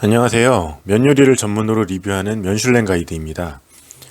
안녕하세요. 면 요리를 전문으로 리뷰하는 면슐랭 가이드입니다.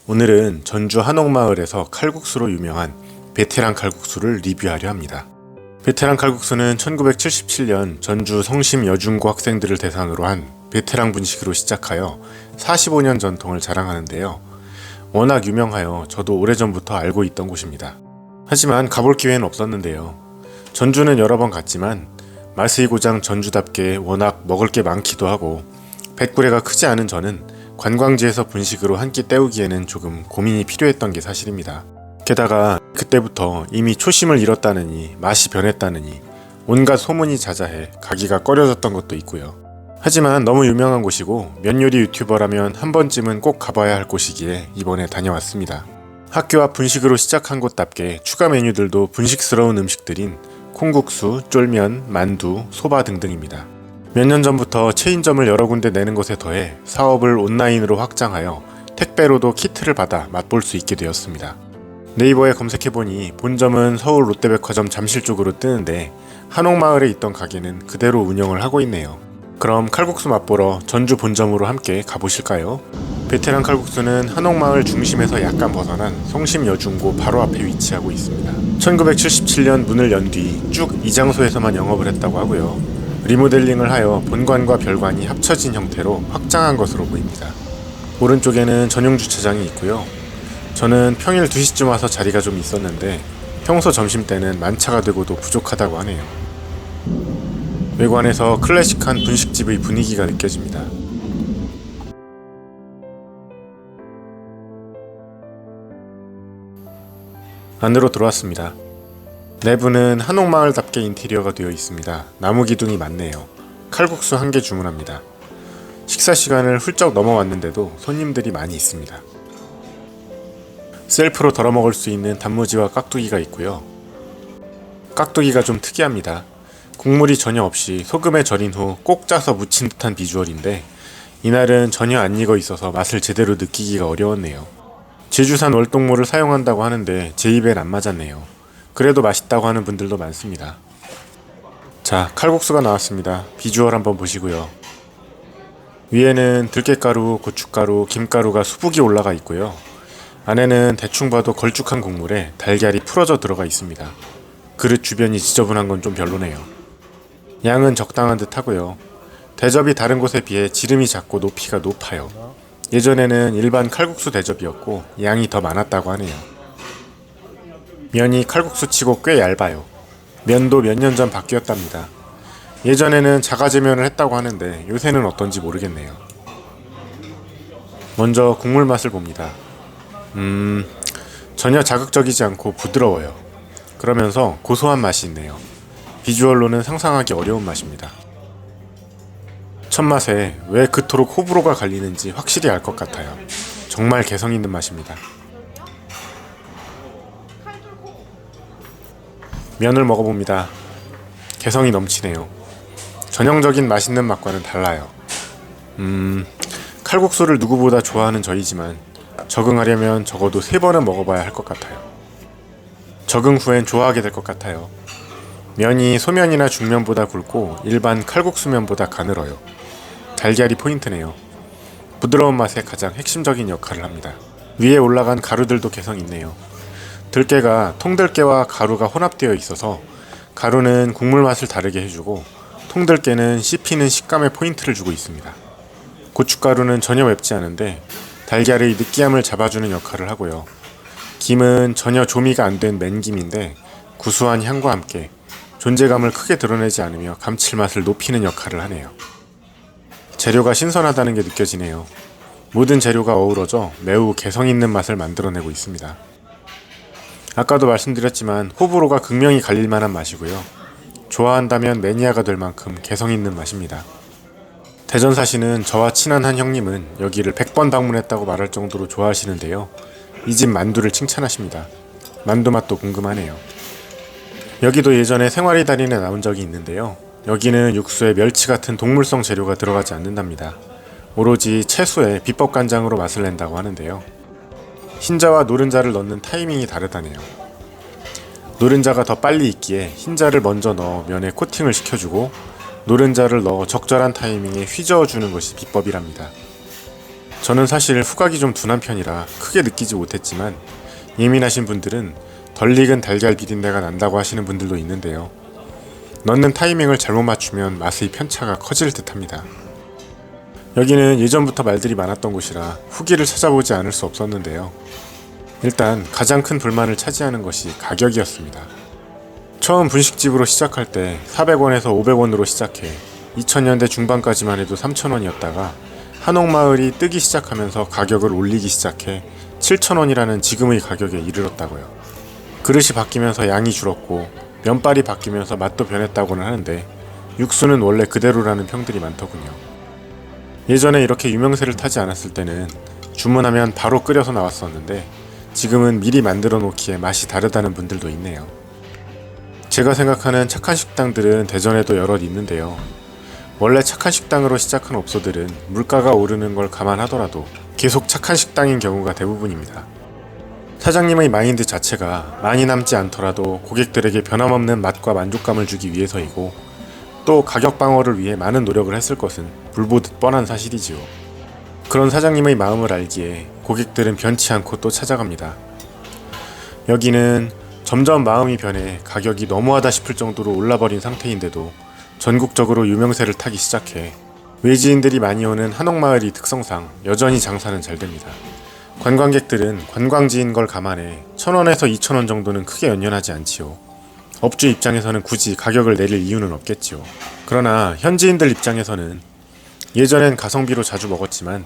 오늘은 전주 한옥마을에서 칼국수로 유명한 베테랑 칼국수를 리뷰하려 합니다. 베테랑 칼국수는 1977년 전주 성심 여중고 학생들을 대상으로 한 베테랑 분식으로 시작하여 45년 전통을 자랑하는데요. 워낙 유명하여 저도 오래전부터 알고 있던 곳입니다. 하지만 가볼 기회는 없었는데요. 전주는 여러 번 갔지만 맛의 고장 전주답게 워낙 먹을 게 많기도 하고 뱃구레가 크지 않은 저는 관광지에서 분식으로 한 끼 때우기에는 조금 고민이 필요했던 게 사실입니다. 게다가 그때부터 이미 초심을 잃었다느니 맛이 변했다느니 온갖 소문이 자자해 가기가 꺼려졌던 것도 있고요. 하지만 너무 유명한 곳이고 면요리 유튜버라면 한 번쯤은 꼭 가봐야 할 곳이기에 이번에 다녀왔습니다. 학교 앞 분식으로 시작한 곳답게 추가 메뉴들도 분식스러운 음식들인 콩국수, 쫄면, 만두, 소바 등등입니다. 몇 년 전부터 체인점을 여러 군데 내는 것에 더해 사업을 온라인으로 확장하여 택배로도 키트를 받아 맛볼 수 있게 되었습니다. 네이버에 검색해보니 본점은 서울 롯데백화점 잠실 쪽으로 뜨는데 한옥마을에 있던 가게는 그대로 운영을 하고 있네요. 그럼 칼국수 맛보러 전주 본점으로 함께 가보실까요? 베테랑 칼국수는 한옥마을 중심에서 약간 벗어난 성심여중고 바로 앞에 위치하고 있습니다. 1977년 문을 연 뒤 쭉 이 장소에서만 영업을 했다고 하고요. 리모델링을 하여 본관과 별관이 합쳐진 형태로 확장한 것으로 보입니다. 오른쪽에는 전용 주차장이 있고요. 저는 평일 2시쯤 와서 자리가 좀 있었는데 평소 점심때는 만차가 되고도 부족하다고 하네요. 외관에서 클래식한 분식집의 분위기가 느껴집니다. 안으로 들어왔습니다. 내부는 한옥마을답게 인테리어가 되어 있습니다. 나무 기둥이 많네요. 칼국수 1개 주문합니다. 식사 시간을 훌쩍 넘어왔는데도 손님들이 많이 있습니다. 셀프로 덜어 먹을 수 있는 단무지와 깍두기가 있고요. 깍두기가 좀 특이합니다. 국물이 전혀 없이 소금에 절인 후 꼭 짜서 무친 듯한 비주얼인데 이날은 전혀 안 익어 있어서 맛을 제대로 느끼기가 어려웠네요. 제주산 월동물을 사용한다고 하는데 제 입엔 안 맞았네요. 그래도 맛있다고 하는 분들도 많습니다. 자, 칼국수가 나왔습니다. 비주얼 한번 보시고요. 위에는 들깨가루, 고춧가루, 김가루가 수북이 올라가 있고요. 안에는 대충 봐도 걸쭉한 국물에 달걀이 풀어져 들어가 있습니다. 그릇 주변이 지저분한 건 좀 별로네요. 양은 적당한 듯 하고요. 대접이 다른 곳에 비해 지름이 작고 높이가 높아요. 예전에는 일반 칼국수 대접이었고 양이 더 많았다고 하네요. 면이 칼국수치고 꽤 얇아요. 면도 몇 년 전 바뀌었답니다. 예전에는 자가제면을 했다고 하는데 요새는 어떤지 모르겠네요. 먼저 국물 맛을 봅니다. 전혀 자극적이지 않고 부드러워요. 그러면서 고소한 맛이 있네요. 비주얼로는 상상하기 어려운 맛입니다. 첫 맛에 왜 그토록 호불호가 갈리는지 확실히 알 것 같아요. 정말 개성 있는 맛입니다. 면을 먹어봅니다. 개성이 넘치네요. 전형적인 맛있는 맛과는 달라요. 칼국수를 누구보다 좋아하는 저이지만 적응하려면 적어도 3번은 먹어봐야 할 것 같아요. 적응 후엔 좋아하게 될 것 같아요. 면이 소면이나 중면보다 굵고 일반 칼국수면보다 가늘어요. 달걀이 포인트네요. 부드러운 맛에 가장 핵심적인 역할을 합니다. 위에 올라간 가루들도 개성 있네요. 들깨가 통들깨와 가루가 혼합되어 있어서 가루는 국물 맛을 다르게 해주고 통들깨는 씹히는 식감에 포인트를 주고 있습니다. 고춧가루는 전혀 맵지 않은데 달걀의 느끼함을 잡아주는 역할을 하고요. 김은 전혀 조미가 안 된 맨김인데 구수한 향과 함께 존재감을 크게 드러내지 않으며 감칠맛을 높이는 역할을 하네요. 재료가 신선하다는 게 느껴지네요. 모든 재료가 어우러져 매우 개성 있는 맛을 만들어내고 있습니다. 아까도 말씀드렸지만 호불호가 극명히 갈릴 만한 맛이고요. 좋아한다면 매니아가 될 만큼 개성 있는 맛입니다. 대전 사시는 저와 친한 한 형님은 여기를 100번 방문했다고 말할 정도로 좋아하시는데요. 이 집 만두를 칭찬하십니다. 만두 맛도 궁금하네요. 여기도 예전에 생활의 달인에 나온 적이 있는데요. 여기는 육수에 멸치 같은 동물성 재료가 들어가지 않는답니다. 오로지 채소에 비법 간장으로 맛을 낸다고 하는데요. 흰자와 노른자를 넣는 타이밍이 다르다네요. 노른자가 더 빨리 익기에 흰자를 먼저 넣어 면에 코팅을 시켜주고 노른자를 넣어 적절한 타이밍에 휘저어주는 것이 비법이랍니다. 저는 사실 후각이 좀 둔한 편이라 크게 느끼지 못했지만 예민하신 분들은 덜 익은 달걀 비린내가 난다고 하시는 분들도 있는데요. 넣는 타이밍을 잘못 맞추면 맛의 편차가 커질 듯합니다. 여기는 예전부터 말들이 많았던 곳이라 후기를 찾아보지 않을 수 없었는데요. 일단 가장 큰 불만을 차지하는 것이 가격이었습니다. 처음 분식집으로 시작할 때 400원에서 500원으로 시작해 2000년대 중반까지만 해도 3000원이었다가 한옥마을이 뜨기 시작하면서 가격을 올리기 시작해 7000원이라는 지금의 가격에 이르렀다고요. 그릇이 바뀌면서 양이 줄었고 면발이 바뀌면서 맛도 변했다고는 하는데 육수는 원래 그대로라는 평들이 많더군요. 예전에 이렇게 유명세를 타지 않았을 때는 주문하면 바로 끓여서 나왔었는데 지금은 미리 만들어 놓기에 맛이 다르다는 분들도 있네요. 제가 생각하는 착한 식당들은 대전에도 여럿 있는데요. 원래 착한 식당으로 시작한 업소들은 물가가 오르는 걸 감안하더라도 계속 착한 식당인 경우가 대부분입니다. 사장님의 마인드 자체가 많이 남지 않더라도 고객들에게 변함없는 맛과 만족감을 주기 위해서이고 또 가격 방어를 위해 많은 노력을 했을 것은 불보듯 뻔한 사실이지요. 그런 사장님의 마음을 알기에 고객들은 변치 않고 또 찾아갑니다. 여기는 점점 마음이 변해 가격이 너무하다 싶을 정도로 올라버린 상태인데도 전국적으로 유명세를 타기 시작해 외지인들이 많이 오는 한옥마을이 특성상 여전히 장사는 잘 됩니다. 관광객들은 관광지인 걸 감안해 1000원에서 2000원 정도는 크게 연연하지 않지요. 업주 입장에서는 굳이 가격을 내릴 이유는 없겠지요. 그러나 현지인들 입장에서는 예전엔 가성비로 자주 먹었지만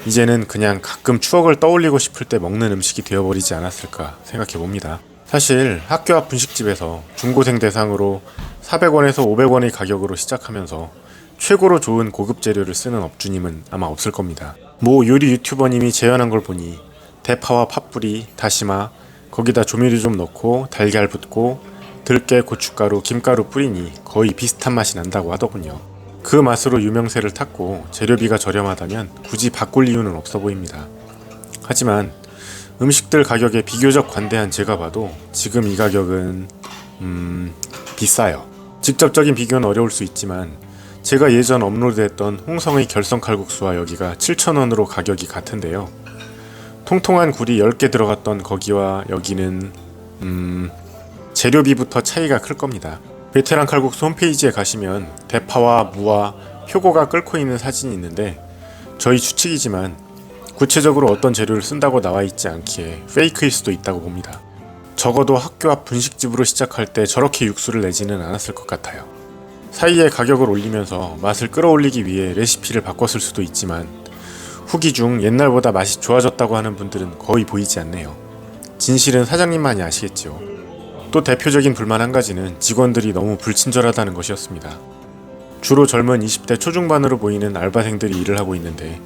이제는 그냥 가끔 추억을 떠올리고 싶을 때 먹는 음식이 되어버리지 않았을까 생각해봅니다. 사실 학교 앞 분식집에서 중고생 대상으로 400원에서 500원의 가격으로 시작하면서 최고로 좋은 고급 재료를 쓰는 업주님은 아마 없을 겁니다. 모 요리 유튜버님이 재현한 걸 보니 대파와 팥뿌리, 다시마, 거기다 조미료 좀 넣고 달걀 붓고 들깨, 고춧가루, 김가루 뿌리니 거의 비슷한 맛이 난다고 하더군요. 그 맛으로 유명세를 탔고 재료비가 저렴하다면 굳이 바꿀 이유는 없어 보입니다. 하지만 음식들 가격에 비교적 관대한 제가 봐도 지금 이 가격은 비싸요. 직접적인 비교는 어려울 수 있지만 제가 예전 업로드했던 홍성의 결성칼국수와 여기가 7,000원으로 가격이 같은데요. 통통한 굴이 10개 들어갔던 거기와 여기는 재료비부터 차이가 클 겁니다. 베테랑 칼국수 홈페이지에 가시면 대파와 무와 표고가 끓고 있는 사진이 있는데 저희 추측이지만 구체적으로 어떤 재료를 쓴다고 나와 있지 않기에 페이크일 수도 있다고 봅니다. 적어도 학교 앞 분식집으로 시작할 때 저렇게 육수를 내지는 않았을 것 같아요. 사이에 가격을 올리면서 맛을 끌어올리기 위해 레시피를 바꿨을 수도 있지만 후기 중 옛날보다 맛이 좋아졌다고 하는 분들은 거의 보이지 않네요. 진실은 사장님만이 아시겠지요. 또 대표적인 불만 한 가지는 직원들이 너무 불친절하다는 것이었습니다. 주로 젊은 20대 초중반으로 보이는 알바생들이 일을 하고 있는데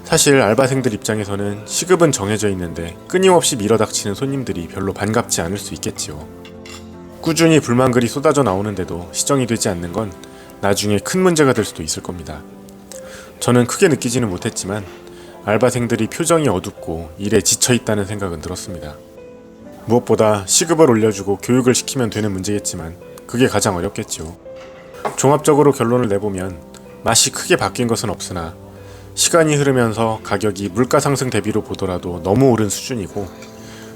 사실 알바생들 입장에서는 시급은 정해져 있는데 끊임없이 밀어닥치는 손님들이 별로 반갑지 않을 수 있겠지요. 꾸준히 불만글이 쏟아져 나오는데도 시정이 되지 않는 건 나중에 큰 문제가 될 수도 있을 겁니다. 저는 크게 느끼지는 못했지만 알바생들이 표정이 어둡고 일에 지쳐있다는 생각은 들었습니다. 무엇보다 시급을 올려주고 교육을 시키면 되는 문제겠지만 그게 가장 어렵겠죠. 종합적으로 결론을 내보면 맛이 크게 바뀐 것은 없으나 시간이 흐르면서 가격이 물가 상승 대비로 보더라도 너무 오른 수준이고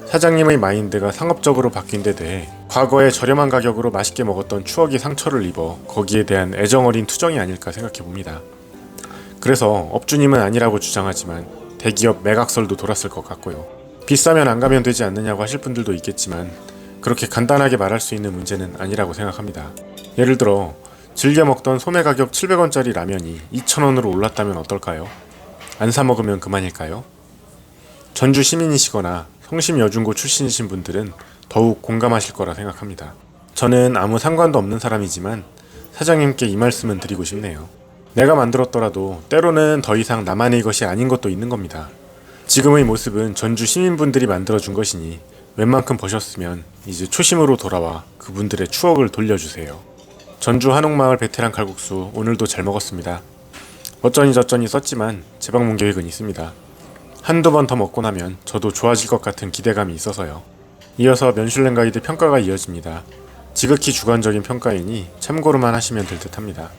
사장님의 마인드가 상업적으로 바뀐 데 대해 과거에 저렴한 가격으로 맛있게 먹었던 추억이 상처를 입어 거기에 대한 애정어린 투정이 아닐까 생각해봅니다. 그래서 업주님은 아니라고 주장하지만 대기업 매각설도 돌았을 것 같고요. 비싸면 안 가면 되지 않느냐고 하실 분들도 있겠지만 그렇게 간단하게 말할 수 있는 문제는 아니라고 생각합니다. 예를 들어 즐겨 먹던 소매 가격 700원짜리 라면이 2,000원으로 올랐다면 어떨까요? 안 사 먹으면 그만일까요? 전주 시민이시거나 성심여중고 출신이신 분들은 더욱 공감하실 거라 생각합니다. 저는 아무 상관도 없는 사람이지만 사장님께 이 말씀은 드리고 싶네요. 내가 만들었더라도 때로는 더 이상 나만의 것이 아닌 것도 있는 겁니다. 지금의 모습은 전주 시민분들이 만들어준 것이니 웬만큼 버셨으면 이제 초심으로 돌아와 그분들의 추억을 돌려주세요. 전주 한옥마을 베테랑 칼국수 오늘도 잘 먹었습니다. 어쩌니 저쩌니 썼지만 재방문 계획은 있습니다. 한두 번 더 먹고 나면 저도 좋아질 것 같은 기대감이 있어서요. 이어서 면슐랭 가이드 평가가 이어집니다. 지극히 주관적인 평가이니 참고로만 하시면 될 듯합니다.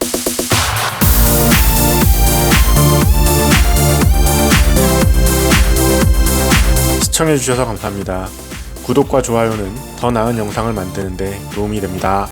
시청해주셔서 감사합니다. 구독과 좋아요는 더 나은 영상을 만드는데 도움이 됩니다.